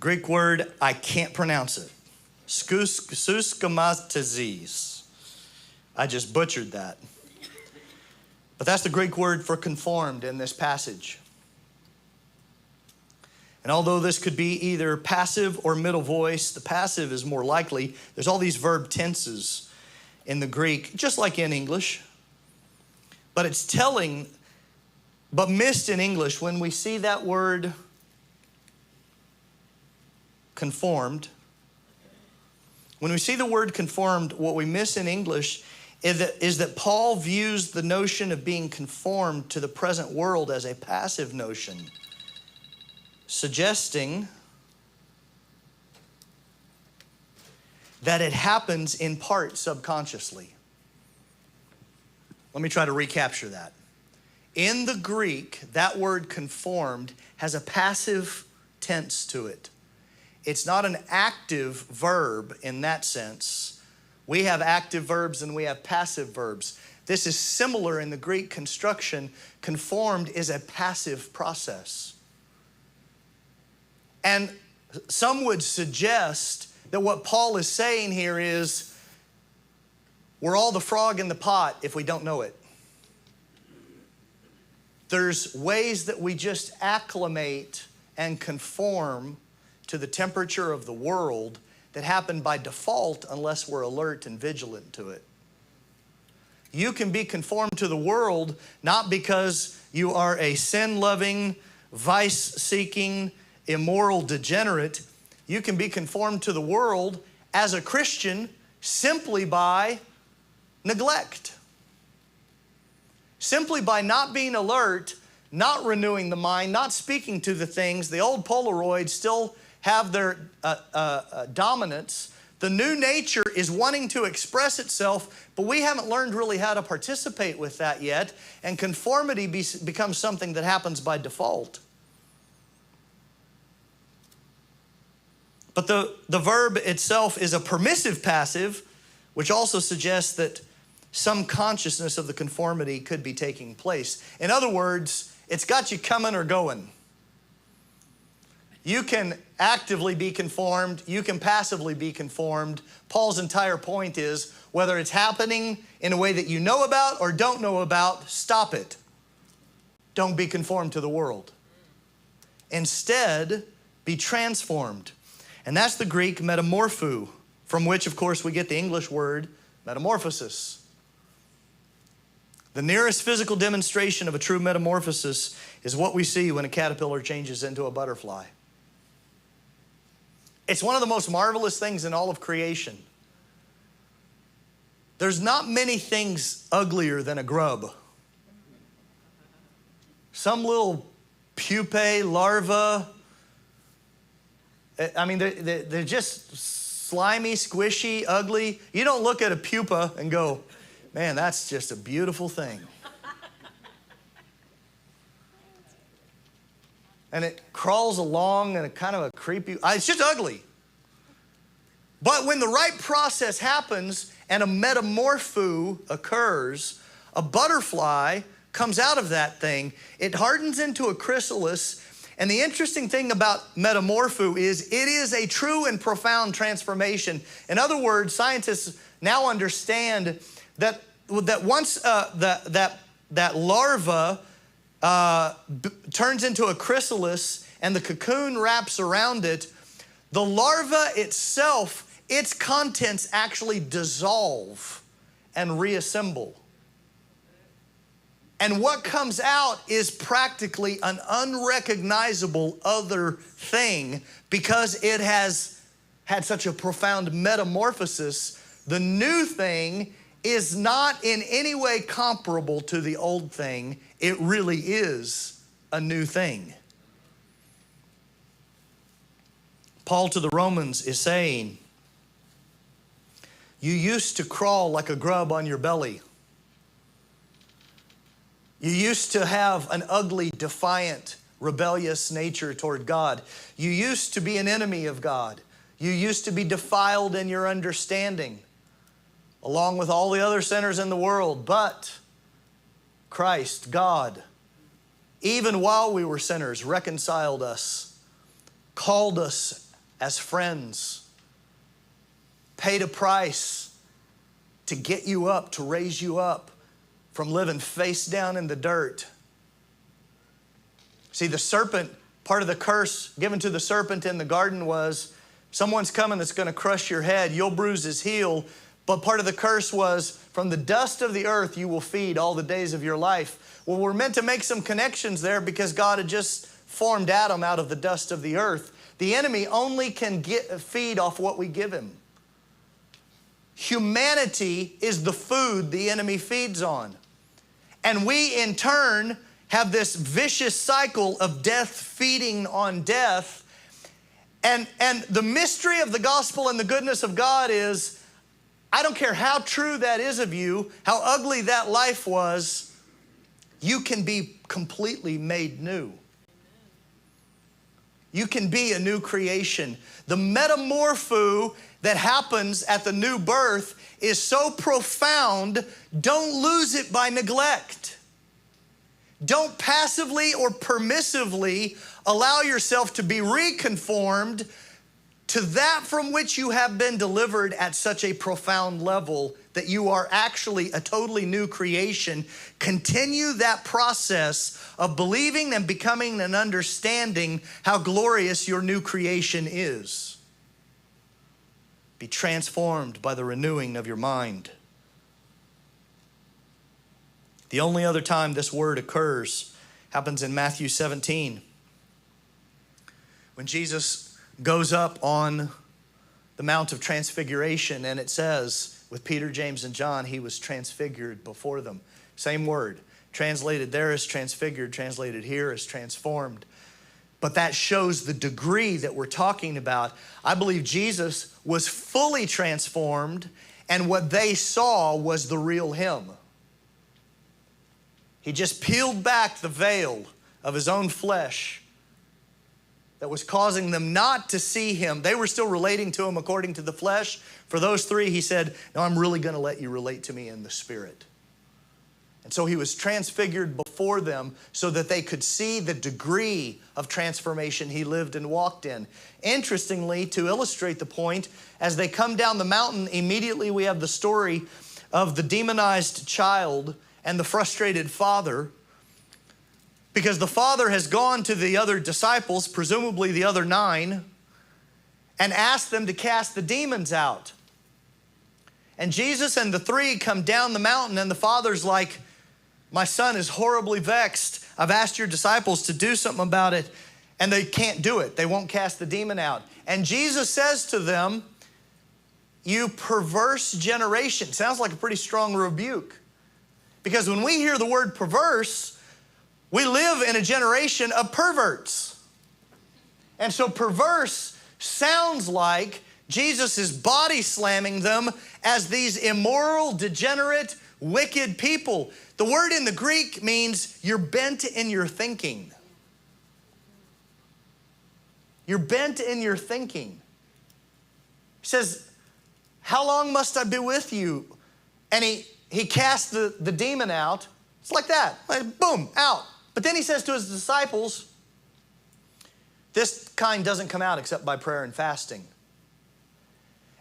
Greek word, I can't pronounce it. Skouskamatizes. I just butchered that. But that's the Greek word for conformed in this passage. And although this could be either passive or middle voice, the passive is more likely. There's all these verb tenses in the Greek, just like in English. But it's telling, but missed in English, when we see that word conformed. When we see the word conformed, what we miss in English is that Paul views the notion of being conformed to the present world as a passive notion, suggesting that it happens in part subconsciously. Let me try to recapture that. In the Greek, that word conformed has a passive tense to it. It's not an active verb in that sense. We have active verbs and we have passive verbs. This is similar in the Greek construction. Conformed is a passive process. And some would suggest that what Paul is saying here is, we're all the frog in the pot if we don't know it. There's ways that we just acclimate and conform to the temperature of the world that happen by default unless we're alert and vigilant to it. You can be conformed to the world not because you are a sin-loving, vice-seeking, immoral degenerate. You can be conformed to the world as a Christian simply by neglect. Simply by not being alert, not renewing the mind, not speaking to the things. The old Polaroids still have their dominance. The new nature is wanting to express itself, but we haven't learned really how to participate with that yet, and conformity becomes something that happens by default. But the verb itself is a permissive passive, which also suggests that some consciousness of the conformity could be taking place. In other words, it's got you coming or going. You can actively be conformed. You can passively be conformed. Paul's entire point is, whether it's happening in a way that you know about or don't know about, stop it. Don't be conformed to the world. Instead, be transformed. And that's the Greek metamorpho, from which, of course, we get the English word metamorphosis. The nearest physical demonstration of a true metamorphosis is what we see when a caterpillar changes into a butterfly. It's one of the most marvelous things in all of creation. There's not many things uglier than a grub. Some little pupae, larva, I mean, they're just slimy, squishy, ugly. You don't look at a pupa and go, man, that's just a beautiful thing. And it crawls along in a kind of a creepy, it's just ugly. But when the right process happens and a metamorpho occurs, a butterfly comes out of that thing, it hardens into a chrysalis. And the interesting thing about metamorpho is it is a true and profound transformation. In other words, scientists now understand that once that larva turns into a chrysalis and the cocoon wraps around it, the larva itself, its contents actually dissolve and reassemble. And what comes out is practically an unrecognizable other thing because it has had such a profound metamorphosis. The new thing is not in any way comparable to the old thing. It really is a new thing. Paul to the Romans is saying, you used to crawl like a grub on your belly. You used to have an ugly, defiant, rebellious nature toward God. You used to be an enemy of God. You used to be defiled in your understanding, along with all the other sinners in the world. But Christ, God, even while we were sinners, reconciled us, called us as friends, paid a price to get you up, to raise you up from living face down in the dirt. See, the serpent, part of the curse given to the serpent in the garden was, someone's coming that's going to crush your head, you'll bruise his heel. But part of the curse was, from the dust of the earth you will feed all the days of your life. Well, we're meant to make some connections there because God had just formed Adam out of the dust of the earth. The enemy only can feed off what we give him. Humanity is the food the enemy feeds on. And we, in turn, have this vicious cycle of death feeding on death. And the mystery of the gospel and the goodness of God is, I don't care how true that is of you, how ugly that life was, you can be completely made new. You can be a new creation. The metamorpho that happens at the new birth is so profound, don't lose it by neglect. Don't passively or permissively allow yourself to be reconformed to that from which you have been delivered at such a profound level that you are actually a totally new creation. Continue that process of believing and becoming and understanding how glorious your new creation is. Be transformed by the renewing of your mind. The only other time this word occurs happens in Matthew 17. When Jesus goes up on the Mount of Transfiguration, and it says, with Peter, James, and John, he was transfigured before them. Same word. Translated there as transfigured, translated here as transformed. But that shows the degree that we're talking about. I believe Jesus was fully transformed, and what they saw was the real him. He just peeled back the veil of his own flesh that was causing them not to see him. They were still relating to him according to the flesh. For those three, he said, no, I'm really going to let you relate to me in the spirit. And so he was transfigured before them so that they could see the degree of transformation he lived and walked in. Interestingly, to illustrate the point, as they come down the mountain, immediately we have the story of the demonized child and the frustrated father, because the father has gone to the other disciples, presumably the other 9, and asked them to cast the demons out. And Jesus and the 3 come down the mountain, and the father's like, my son is horribly vexed. I've asked your disciples to do something about it, and they can't do it. They won't cast the demon out. And Jesus says to them, you perverse generation. Sounds like a pretty strong rebuke. Because when we hear the word perverse, we live in a generation of perverts. And so perverse sounds like Jesus is body slamming them as these immoral, degenerate, wicked people. The word in the Greek means you're bent in your thinking. You're bent in your thinking. He says, how long must I be with you? And he casts the demon out. It's like that, like boom, out. But then he says to his disciples, this kind doesn't come out except by prayer and fasting.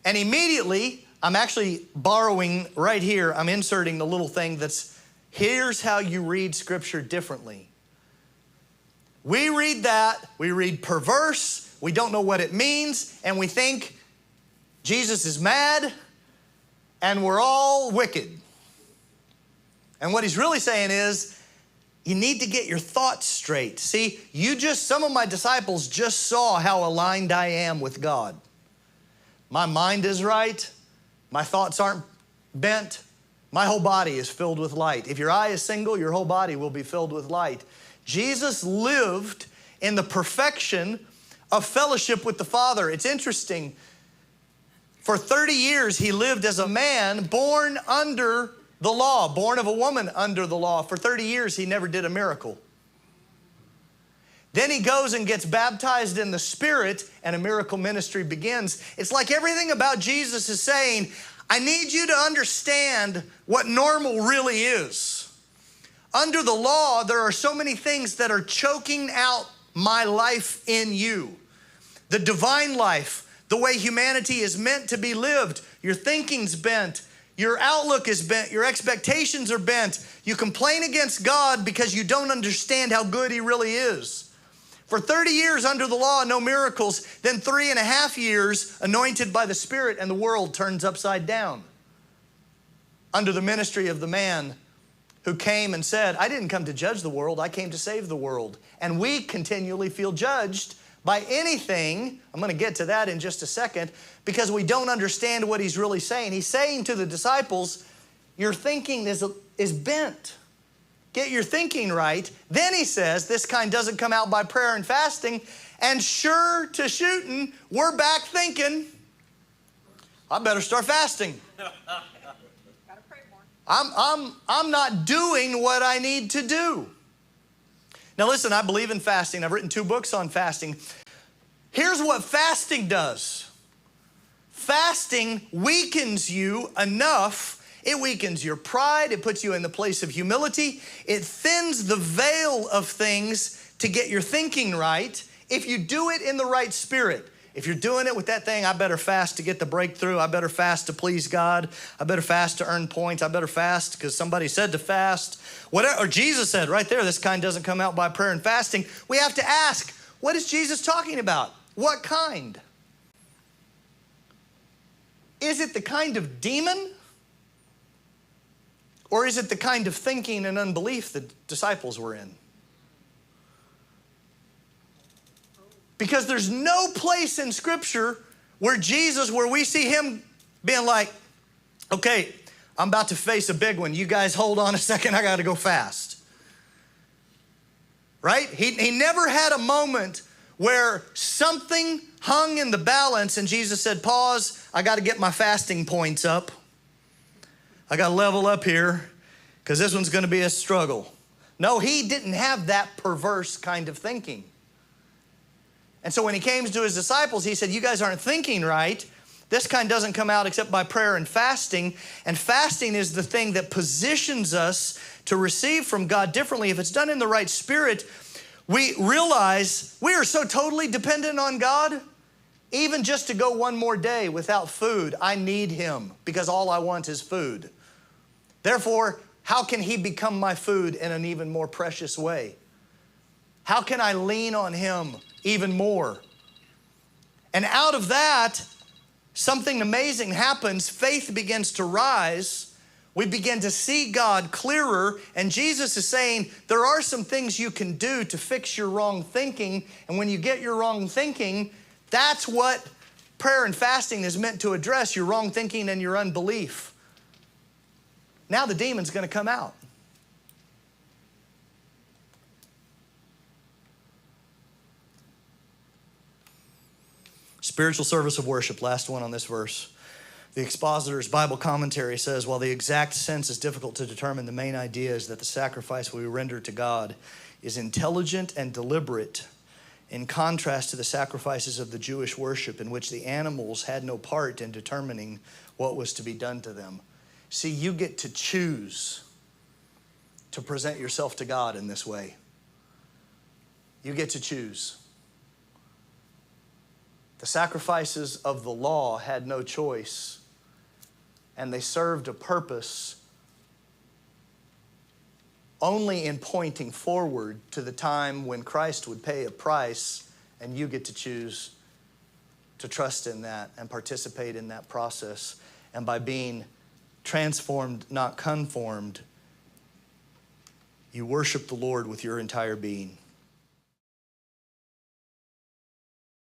And immediately, I'm actually borrowing right here, I'm inserting the little thing that's, here's how you read Scripture differently. We read that, we read perverse, we don't know what it means, and we think Jesus is mad and we're all wicked. And what he's really saying is, you need to get your thoughts straight. See, some of my disciples just saw how aligned I am with God. My mind is right. My thoughts aren't bent. My whole body is filled with light. If your eye is single, your whole body will be filled with light. Jesus lived in the perfection of fellowship with the Father. It's interesting. For 30 years, he lived as a man born under the law, born of a woman under the law. For 30 years, he never did a miracle. Then he goes and gets baptized in the Spirit, and a miracle ministry begins. It's like everything about Jesus is saying, I need you to understand what normal really is. Under the law, there are so many things that are choking out my life in you. the divine life, the way humanity is meant to be lived. Your thinking's bent. Your outlook is bent. Your expectations are bent. You complain against God because you don't understand how good He really is. For 30 years under the law, no miracles. Then 3.5 years anointed by the Spirit, and the world turns upside down. Under the ministry of the man who came and said, I didn't come to judge the world, I came to save the world. And we continually feel judged by anything. I'm going to get to that in just a second, because we don't understand what He's really saying. He's saying to the disciples, your thinking is bent. Get your thinking right. Then He says, this kind doesn't come out by prayer and fasting. And sure to shooting, we're back thinking, I better start fasting. I'm not doing what I need to do. Now listen, I believe in fasting. I've written 2 books on fasting. Here's what fasting does. Fasting weakens you enough. It weakens your pride. It puts you in the place of humility. It thins the veil of things to get your thinking right if you do it in the right spirit. If you're doing it with that thing, I better fast to get the breakthrough. I better fast to please God. I better fast to earn points. I better fast because somebody said to fast. Whatever, or Jesus said right there, this kind doesn't come out by prayer and fasting. We have to ask, what is Jesus talking about? What kind? Is it the kind of demon? Or is it the kind of thinking and unbelief the disciples were in? Because there's no place in Scripture where we see Him being like, okay, I'm about to face a big one. You guys hold on a second, I got to go fast. Right? He never had a moment where something hung in the balance and Jesus said, pause, I got to get my fasting points up. I got to level up here because this one's going to be a struggle. No, He didn't have that perverse kind of thinking. And so when He came to His disciples, He said, you guys aren't thinking right. This kind doesn't come out except by prayer and fasting. And fasting is the thing that positions us to receive from God differently. If it's done in the right spirit, we realize we are so totally dependent on God. Even just to go one more day without food, I need Him because all I want is food. Therefore, how can He become my food in an even more precious way? How can I lean on Him even more? And out of that, something amazing happens. Faith begins to rise. We begin to see God clearer. And Jesus is saying, there are some things you can do to fix your wrong thinking. And when you get your wrong thinking, that's what prayer and fasting is meant to address, your wrong thinking and your unbelief. Now the demon's going to come out. Spiritual service of worship, last one on this verse. The expositor's Bible commentary says, while the exact sense is difficult to determine, the main idea is that the sacrifice we render to God is intelligent and deliberate, in contrast to the sacrifices of the Jewish worship, in which the animals had no part in determining what was to be done to them. See, you get to choose to present yourself to God in this way. You get to choose. The sacrifices of the law had no choice, and they served a purpose only in pointing forward to the time when Christ would pay a price, and you get to choose to trust in that and participate in that process. And by being transformed, not conformed, you worship the Lord with your entire being.